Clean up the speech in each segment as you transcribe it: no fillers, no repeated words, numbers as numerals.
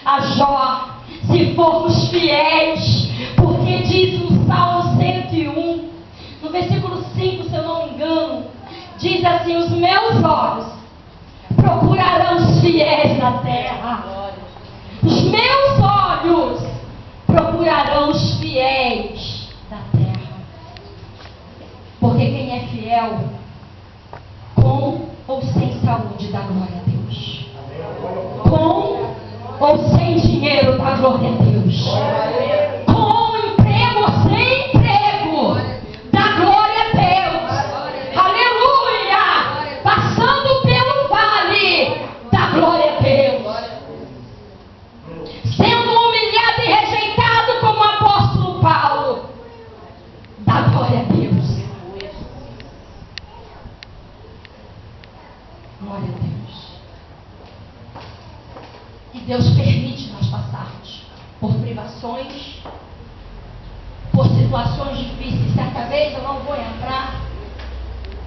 a Jó, se formos fiéis, porque diz no Salmo 101, no versículo 5, se eu não me engano, diz assim: os meus olhos procurarão os fiéis na terra. Os meus olhos procurarão os fiéis da terra. Porque quem é fiel, com ou sem saúde, dá glória a Deus. Com ou sem dinheiro, dá glória a Deus. Com emprego ou sem emprego, dá glória a Deus. Aleluia! Passando pelo vale, dá glória a Deus. Sendo humilhado e rejeitado como o apóstolo Paulo, dá glória a Deus. Glória a Deus. E Deus permite nós passarmos por privações, por situações difíceis. Certa vez, eu não vou entrar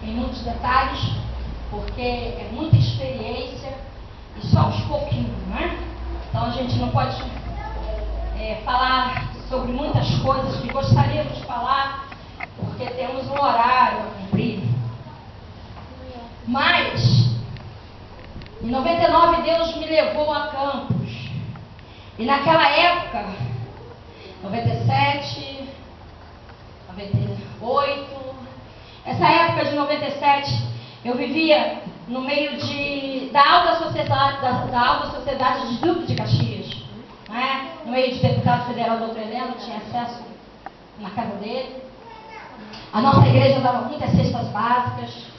em muitos detalhes, porque é muita experiência e só aos pouquinhos, né? Então a gente não pode falar sobre muitas coisas que gostaríamos de falar, porque temos um horário a cumprir. Mas, em 99, Deus me levou a Campos. E naquela época, 97, 98, essa época de 97, eu vivia no meio da alta sociedade de Duque de Caxias, né? No meio de deputado federal Dr. Heleno, tinha acesso na casa dele. A nossa igreja dava muitas cestas básicas.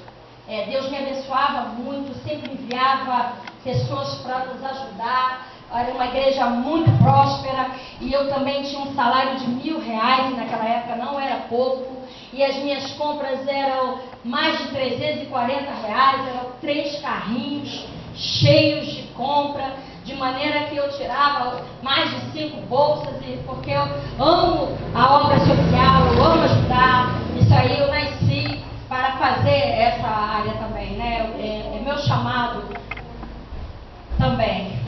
Deus me abençoava muito, sempre enviava pessoas para nos ajudar. Era uma igreja muito próspera e eu também tinha um salário de R$1.000, naquela época não era pouco. E as minhas compras eram mais de R$340, eram 3 carrinhos cheios de compra, de maneira que eu tirava mais de 5 bolsas, porque eu amo a obra social, eu amo ajudar. Isso aí eu nasci para fazer essa área também, né? É meu chamado também.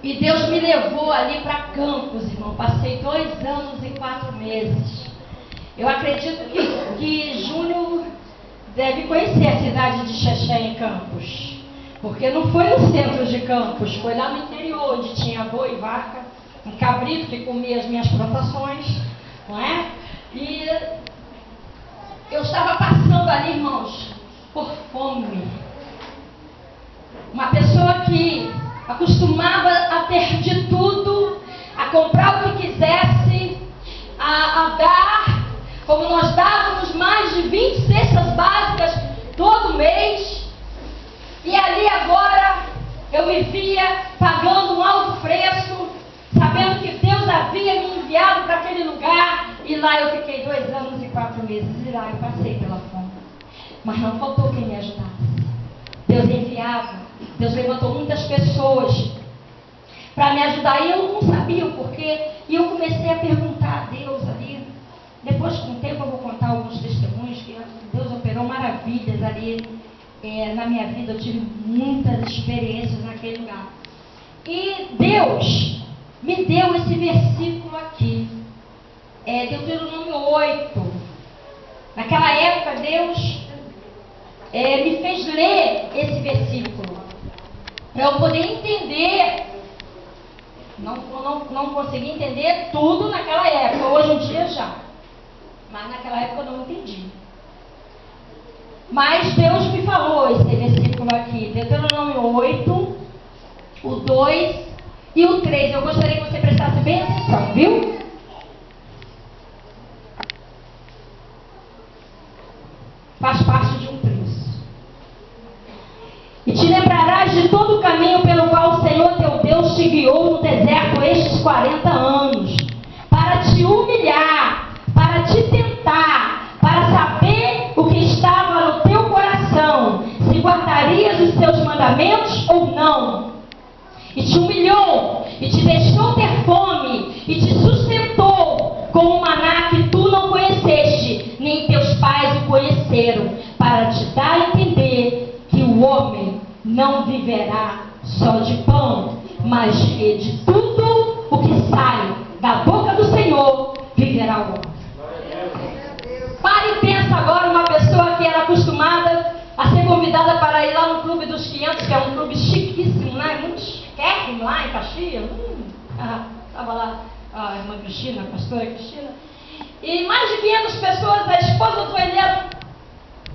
E Deus me levou ali para Campos, irmão. Passei 2 anos e 4 meses. Eu acredito que Júnior deve conhecer a cidade de Xexé, em Campos. Porque não foi no centro de Campos, foi lá no interior, onde tinha boi e vaca, um cabrito que comia as minhas plantações, não é? E eu estava passando ali, irmãos, por fome. Uma pessoa que acostumava a ter de tudo, a comprar o que quisesse, a dar, como nós dávamos mais de 20 cestas básicas todo mês. E ali agora eu me via pagando um alto preço, sabendo que Deus havia me enviado para aquele lugar. E lá eu fiquei 2 anos e 4 meses, e lá eu passei pela fome. Mas não faltou quem me ajudasse. Deus enviava, Deus levantou muitas pessoas para me ajudar. E eu não sabia o porquê. E eu comecei a perguntar a Deus ali. Depois, com o tempo, eu vou contar alguns testemunhos que Deus operou maravilhas ali na minha vida. Eu tive muitas experiências naquele lugar. E Deus me deu esse versículo aqui. Deuteronômio 8. Naquela época, Deus me fez ler esse versículo para eu poder entender. Não consegui entender tudo naquela época, hoje em dia já. Mas naquela época eu não entendi. Mas Deus me falou esse versículo aqui, Deuteronômio 8, o 2 e o 3. Eu gostaria que você prestasse bem atenção, viu? Faz parte de um preço. E te lembrarás de todo o caminho pelo qual o Senhor teu Deus te guiou no deserto estes 40 anos, para te humilhar, para te tentar, para saber o que estava no teu coração, se guardarias os seus mandamentos ou não. E te humilhou, e te deixou ter fome, e te sustentou com um maná que tu não conheceste, nem teus pais o conheceram, para te dar a entender que o homem não viverá só de pão, mas que de tudo o que sai da boca do Senhor viverá o homem. Pare e pensa agora uma pessoa que era acostumada a ser convidada para ir lá no Clube dos 500, que é um clube chiquíssimo, né? Muito chiquérrimo lá em Caxias. Estava lá a irmã Cristina, a pastora Cristina. E mais de 500 pessoas, a esposa do Eliel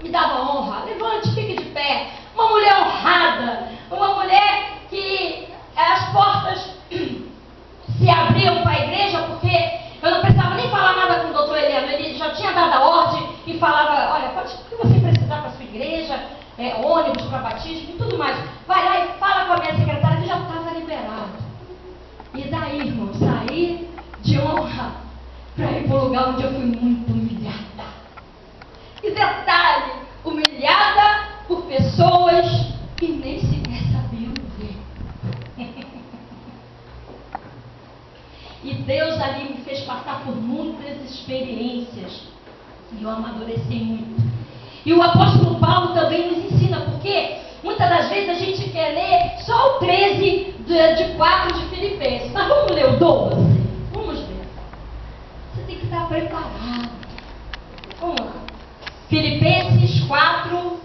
me dava honra. Levante, fique de pé. Uma mulher honrada, uma mulher que as portas se abriam para a igreja, porque eu não precisava nem falar nada com o doutor Eliel. Ele já tinha dado a ordem e falava, olha, pode o que você precisar para a sua igreja, ônibus para batismo e tudo mais. Vai lá e fala com a minha secretária que já estava liberado. E daí, irmão, saí de honra para ir para o lugar onde eu fui muito humilhada. E detalhe, humilhada por pessoas que nem sequer sabiam ver. E Deus ali me fez passar por muitas experiências. E eu amadureci muito. E o apóstolo Paulo também nos ensina, porque muitas das vezes a gente quer ler só o 13 de 4 de Filipenses. Mas vamos ler o 12? Vamos ver. Você tem que estar preparado. Vamos lá. Filipenses 4.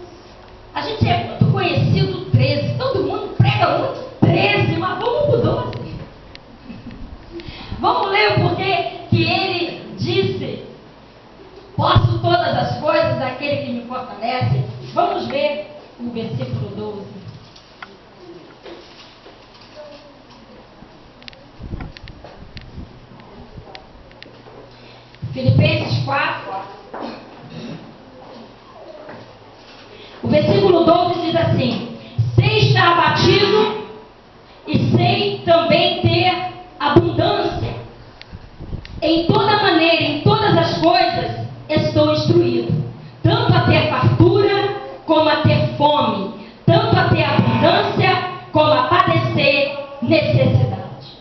A gente é muito conhecido do 13. Todo mundo prega muito 13, mas vamos para o 12. Vamos ler o porquê que ele disse: posso todas as coisas daquele que me fortalece. Vamos ver o versículo 12. Filipenses 4. O versículo 12 diz assim: sei estar abatido e sei também ter abundância. Em toda maneira, em todas as coisas, estou instruído, tanto a ter fartura, como a ter fome, tanto a ter abundância, como a padecer necessidade.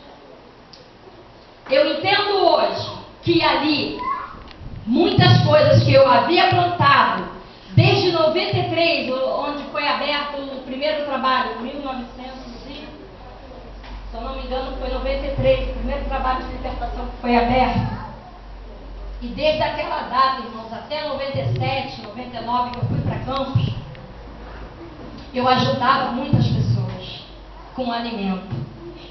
Eu entendo hoje que ali, muitas coisas que eu havia plantado, desde 93, onde foi aberto o primeiro trabalho, 1900, se eu não me engano, foi 93, o primeiro trabalho de libertação que foi aberto. E desde aquela data, irmãos, até 97, 99, que eu fui para Campos, eu ajudava muitas pessoas com alimento.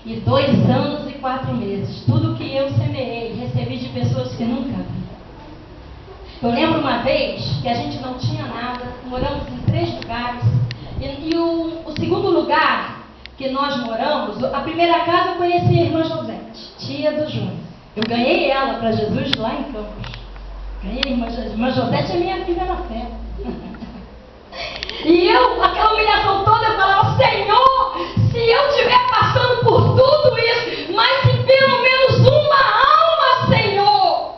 E 2 anos e 4 meses, tudo que eu semeei, recebi de pessoas que nunca vi. Eu lembro uma vez que a gente não tinha nada, moramos em 3 lugares, e o segundo lugar que nós moramos, a primeira casa eu conheci a irmã Josete, tia do Júnior. Eu ganhei ela para Jesus lá em Campos. Ganhei a irmã Josete, é minha filha na fé. E eu, aquela humilhação toda, eu falava: Senhor, se eu estiver passando por tudo isso, mas se pelo menos uma alma, Senhor.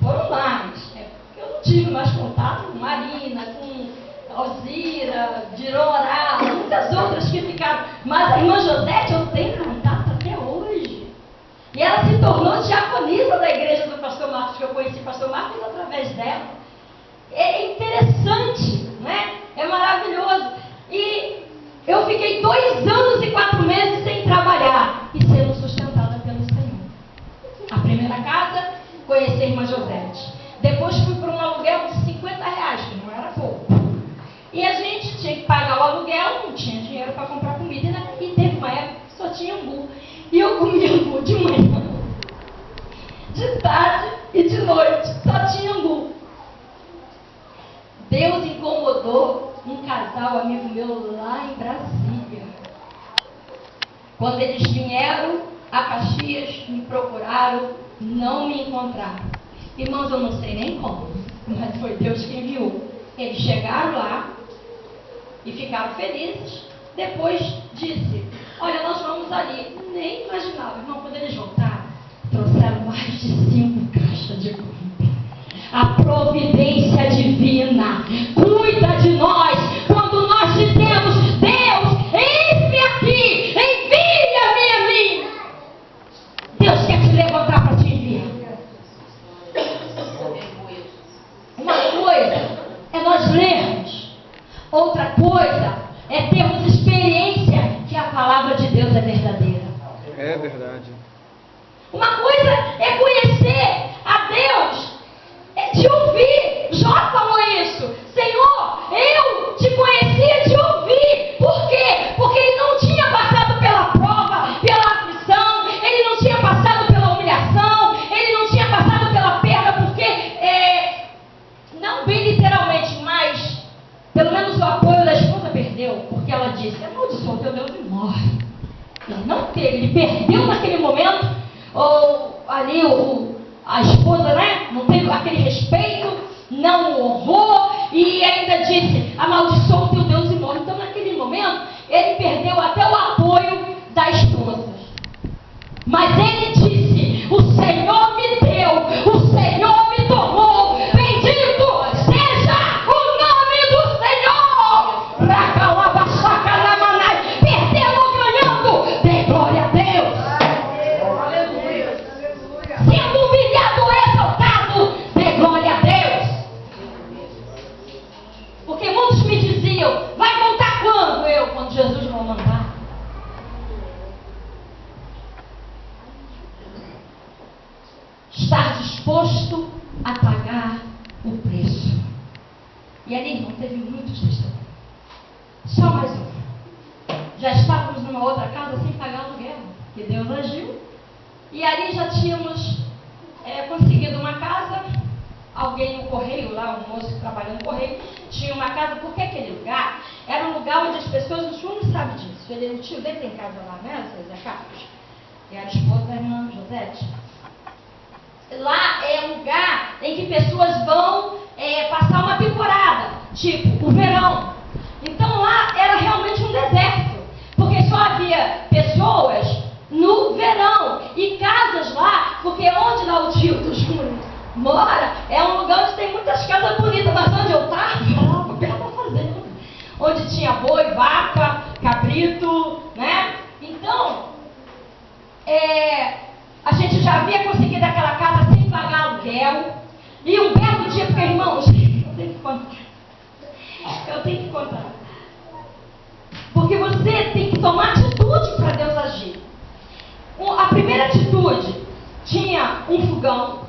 Foram mais, porque eu não tive mais contato com Marina, com Alzira, Dirorá, muitas outras que ficaram. Mas a irmã Josete eu tenho contato até hoje. E ela se tornou diaconisa da igreja do pastor Marcos, que eu conheci o pastor Marcos através dela. É interessante, né? É maravilhoso. E eu fiquei 2 anos e 4 meses sem trabalhar e sendo sustentada pelo Senhor. A primeira casa, conheci a irmã Josete. Depois fui para um aluguel de 50 reais, que não era pouco. E a gente tinha que pagar o aluguel, não tinha dinheiro para comprar comida, né? E teve uma época que só tinha angu. E eu comia angu de manhã, de tarde e de noite. Só tinha angu. Deus incomodou um casal amigo meu lá em Brasília. Quando eles vieram a Caxias, me procuraram, não me encontraram. Irmãos, eu não sei nem como, mas foi Deus que enviou. Eles chegaram lá e ficaram felizes. Depois disse: olha, nós vamos ali. Nem imaginava, irmão, quando eles voltaram, trouxeram mais de 5 caixas de comida. A providência divina cuida de nós quando nós dizemos: Deus, eis-me aqui, envia-me a mim. Deus quer te levantar para te enviar. Uma coisa é nós lermos, outra coisa é termos experiência que a palavra de Deus é verdade. É verdade. Uma coisa é conhecer a Deus, é te ouvir. Jó falou isso. Senhor, eu te conhecia de ouvir. Por quê? Porque ele não tinha passado pela prova, pela aflição, ele não tinha passado pela humilhação, ele não tinha passado pela perda, porque, não bem literalmente, mas pelo menos o apoio da esposa perdeu, porque ela disse: amaldiçoa teu Deus e morre. Ele não teve, ele perdeu naquele momento, ou ali a esposa, né, não teve aquele respeito, não o honrou, e ainda disse: amaldiçoa o teu Deus e morre. Então naquele momento, ele perdeu até o apoio da esposa. Mas ele disse: o Senhor me deu, o Senhor me tomou, bendito seja o nome do Senhor. Perdendo ou ganhando, dê glória a Deus. Sendo humilhado ou exaltado, dê glória a Deus. Porque muitos me diziam: vai voltar quando? Quando Jesus não mandar. Estar disposto a pagar o preço. E ali, irmão, teve muitos testemunhos. Só mais um. Já estávamos numa outra casa sem pagar aluguel, que Deus agiu. E ali já tínhamos conseguido uma casa. Alguém no correio, lá um moço que trabalhou no correio, tinha uma casa, porque aquele lugar era um lugar onde as pessoas, o senhor não sabe disso. O tio dele tem casa lá, né, Zé Carlos? E a esposa da irmã Josete. Lá é um lugar em que pessoas vão passar uma temporada, tipo o verão. Então lá era realmente um deserto, porque só havia pessoas no verão e casas lá, porque onde lá o tio do Júnior mora é um lugar onde tem muitas casas bonitas, mas onde eu estava, perto da fazenda, onde tinha boi, vaca, cabrito, né? Então, a gente já havia conseguido aquela casa sem pagar aluguel. E um belo dia, porque, irmãos, eu tenho que contar. Porque você tem que tomar atitude para Deus agir. A primeira atitude, tinha um fogão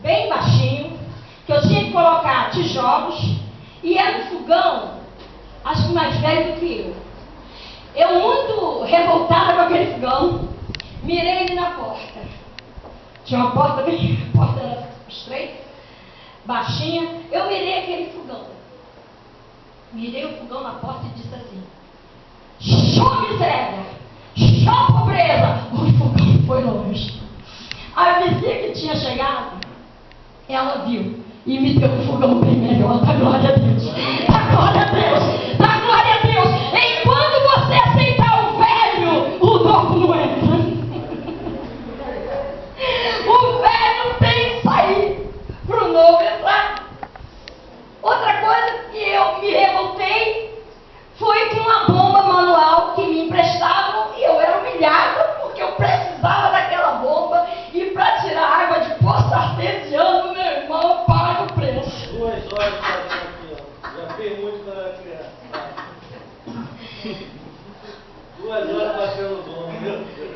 bem baixinho, que eu tinha que colocar tijolos, e era um fogão, acho que mais velho do que eu. Eu muito revoltada com aquele fogão, mirei ele na porta. Tinha uma porta bem, a porta era estreita, baixinha. Eu mirei aquele fogão. Mirei o fogão na porta e disse assim: show miséria, show pobreza. O fogão foi longe. A vizinha que tinha chegado, ela viu e me deu um fogão bem melhor. Dá glória a Deus, dá glória a Deus, dá glória a Deus. Enquanto você aceitar o velho, o novo não entra. O velho tem que sair para o novo entrar. Outra coisa que eu me revoltei foi com uma bomba manual que me emprestavam e eu era humilhada porque eu precisava daquela bomba, e para tirar água de poço artesiano, meu irmão, paga o preço. 2 horas para aqui, ó. Já fiz muito quando era criança. 2 horas batendo bomba.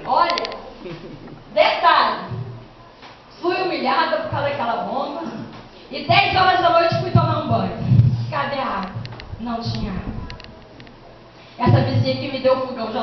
Olha, detalhe, fui humilhada por causa daquela bomba, e 10 horas da noite fui tomar um banho. Cadê a água? Não tinha água. Essa vizinha que me deu o fogão já